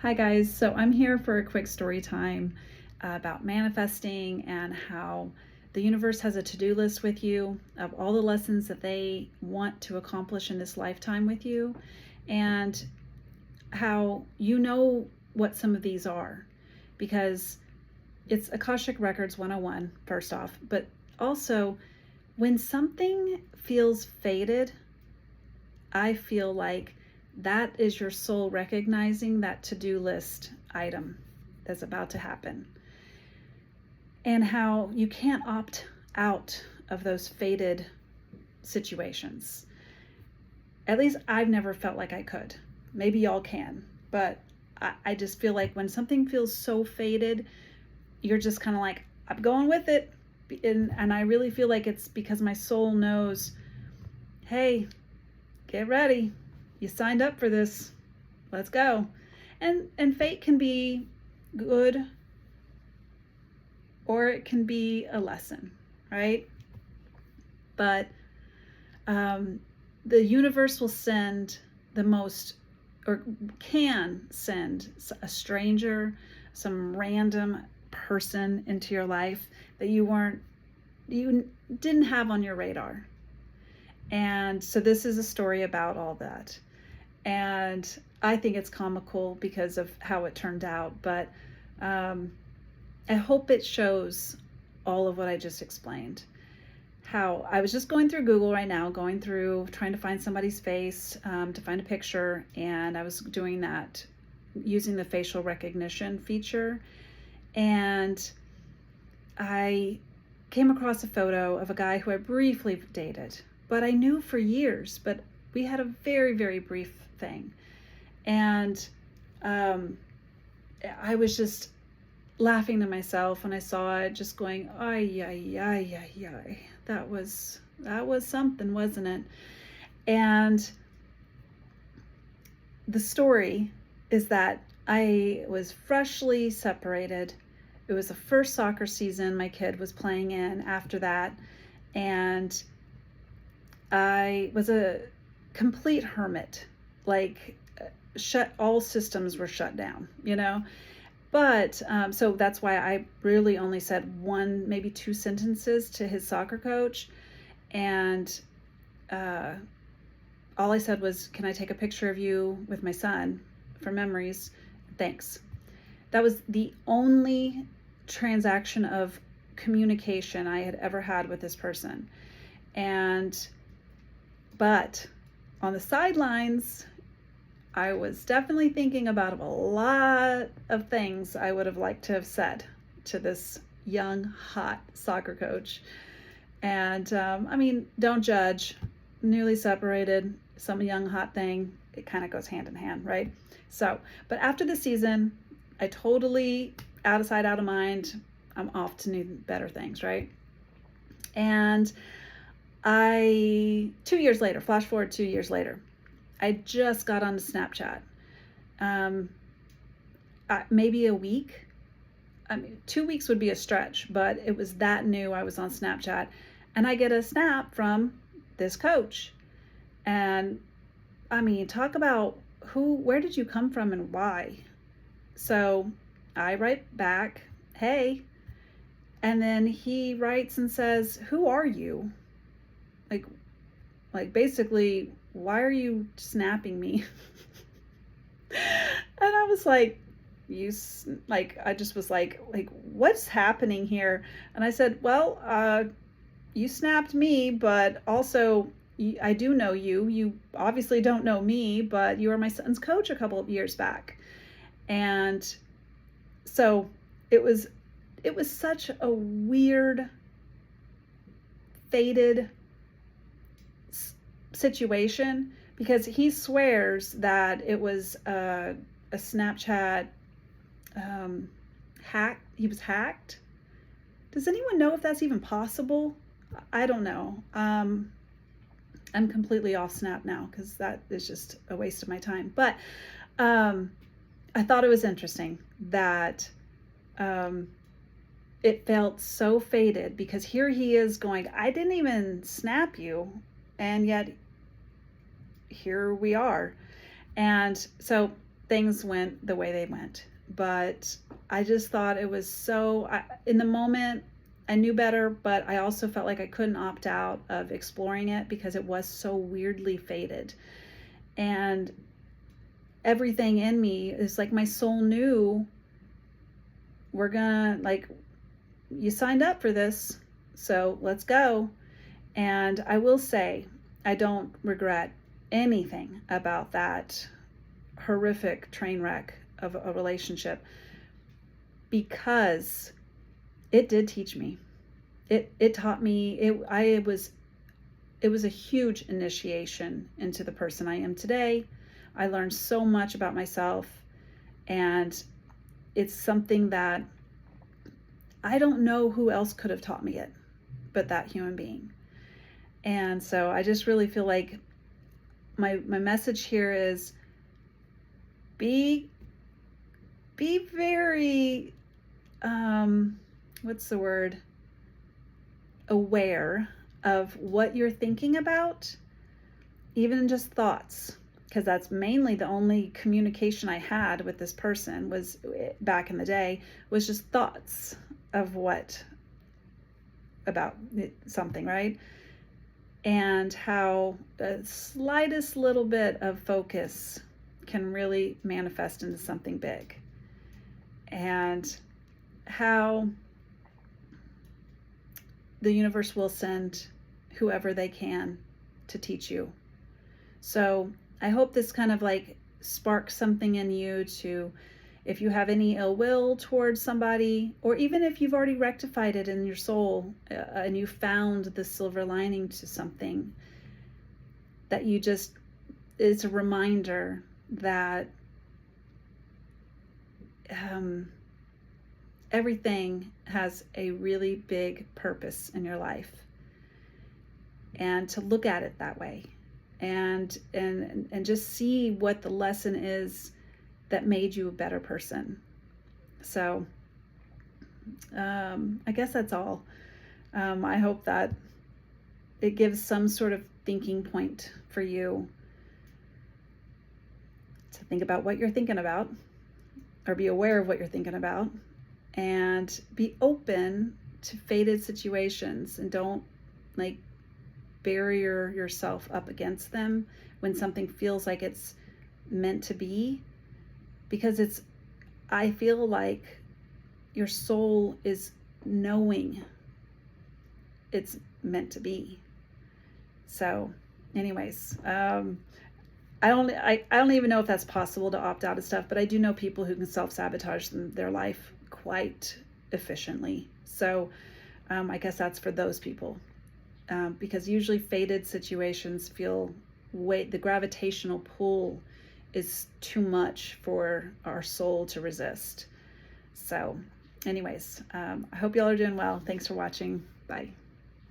Hi guys, so I'm here for a quick story time about manifesting and how the universe has a to-do list with you of all the lessons that they want to accomplish in this lifetime with you, and how you know what some of these are, because it's Akashic Records 101 first off, but also when something feels fated, I feel like that is your soul recognizing that to-do list item that's about to happen, and how you can't opt out of those fated situations. At least I've never felt like I could. Maybe y'all can, but I just feel like when something feels so fated, you're just kind of like, I'm going with it. And I really feel like it's because my soul knows, hey, get ready. You signed up for this. Let's go. And fate can be good or it can be a lesson, right? But the universe will send the most, or can send a stranger, some random person into your life that you didn't have on your radar. And so this is a story about all that. And I think it's comical because of how it turned out, but I hope it shows all of what I just explained. How I was just going through Google right now, trying to find somebody's face, to find a picture, and I was doing that using the facial recognition feature, and I came across a photo of a guy who I briefly dated, but I knew for years, but we had a very, very brief thing. And I was just laughing to myself when I saw it, just going, ay, ay, ay, ay, ay. That was something, wasn't it? And the story is that I was freshly separated. It was the first soccer season my kid was playing in after that. And I was a complete hermit, like all systems were shut down, But so that's why I really only said one, maybe two sentences to his soccer coach. And all I said was, can I take a picture of you with my son for memories? Thanks. That was the only transaction of communication I had ever had with this person. But on the sidelines, I was definitely thinking about a lot of things I would have liked to have said to this young, hot soccer coach. And don't judge. Newly separated, some young, hot thing, it kind of goes hand in hand, right? So, but after the season, I totally, out of sight, out of mind, I'm off to new, better things, right? And 2 years later, flash forward 2 years later, I just got onto Snapchat. Maybe a week. 2 weeks would be a stretch, but it was that new. I was on Snapchat, and I get a snap from this coach. And talk about where did you come from and why? So I write back, hey. And then he writes and says, who are you? Like basically, why are you snapping me? And I was like, I just was like, what's happening here? And I said, well, you snapped me, but also I do know you. You obviously don't know me, but you were my son's coach a couple of years back. And so it was such a weird, fated situation, because he swears that it was a Snapchat hack. He was hacked. Does anyone know if that's even possible? I don't know. I'm completely off Snap now because that is just a waste of my time. But I thought it was interesting that it felt so fated, because here he is going, I didn't even snap you, and yet here we are. And so things went the way they went. But I just thought it was so, in the moment, I knew better, but I also felt like I couldn't opt out of exploring it because it was so weirdly fated. And everything in me is like my soul knew, we're gonna, like, you signed up for this, so let's go. And I will say, I don't regret anything about that horrific train wreck of a relationship, because it did teach me. It taught me, it was a huge initiation into the person I am today. I learned so much about myself, and it's something that I don't know who else could have taught me it but that human being. And so I just really feel like my message here is be very what's the word, aware of what you're thinking about, even just thoughts, because that's mainly the only communication I had with this person, was back in the day, was just thoughts of what about something, right? And how the slightest little bit of focus can really manifest into something big, and how the universe will send whoever they can to teach you. So I hope this kind of like sparks something in you to, if you have any ill will towards somebody, or even if you've already rectified it in your soul, and you found the silver lining to something, that you just, it's a reminder that everything has a really big purpose in your life, and to look at it that way, and just see what the lesson is that made you a better person. So I guess that's all. I hope that it gives some sort of thinking point for you to think about what you're thinking about, or be aware of what you're thinking about, and be open to fated situations, and don't like barrier yourself up against them when something feels like it's meant to be, because it's, I feel like your soul is knowing it's meant to be. So anyways, I don't even know if that's possible to opt out of stuff, but I do know people who can self-sabotage their life quite efficiently. So I guess that's for those people, because usually fated situations feel the gravitational pull is too much for our soul to resist. So anyways, I hope y'all are doing well. Thanks for watching. Bye.